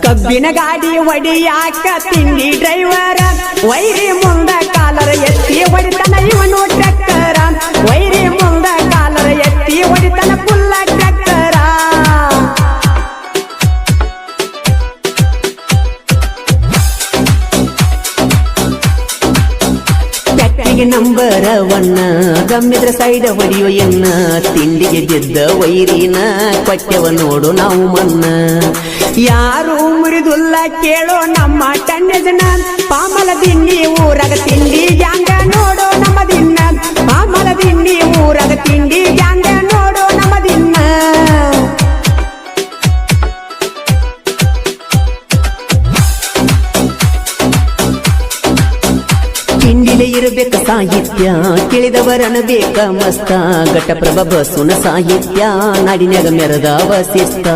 ಕಬ್ಬಿನ ಗಾಡಿ ಒಡಿಯಾಕ ತಿಂಡಿ ಡ್ರೈವರ ವೈರಿ ಮುಂದ ಕಾಲರ ಎತ್ತಿ ಹೊಡಿತನ ಇವನು ಟ್ರ್ಯಾಕ್ಟರ ವೈರಿ ಮುಂದ ಕಾಲರ ಎತ್ತಿ ಹೊಡಿತನ ಫುಲ್ಲ ಟ್ರ್ಯಾಕ್ಟರ ಪ್ಯಾಕ್ಟಿಗೆ ನಂಬರ ಒನ್ನ ಗಮ್ಮಿದ್ರ ಸೈಡ್ ಹೊಡಿಯೋ ಎನ್ನ ತಿಂಡಿಗೆ ಬಿದ್ದ ವೈರಿನ ಕೊಟ್ಟೆವ ನೋಡು ನಾವು ಮನ್ನ ಯಾರು ಮುರಿದುಲ್ಲ ಕೇಳೋ ನಮ್ಮ ಟನ್ನೇಜನ ಪಾಮಲ ದಿನ್ನಿ ಊರಾಗ ತಿಂಡಿ ಗ್ಯಾಂಗ ನೋಡೋ ನಮ್ಮ ದಿನ್ನ ಪಾಮಲ ದಿನ್ನಿ ಊರಾಗ ತಿಂಡಿ ಗ್ಯಾಂಗ ನೋಡೋ ನಮ್ಮ ದಿನ್ನ ತಿಂಡಿಲೆ ಇರಬೇಕ ಸಾಹಿತ್ಯ ತಿಳಿದವರನ ಬೇಕ ಮಸ್ತ ಘಟಪ್ರಭ ಬಸುನ ಸಾಹಿತ್ಯ ನಾಡಿನ್ಯಾಗ ಮೆರೆದ ವಸಿಸ್ತ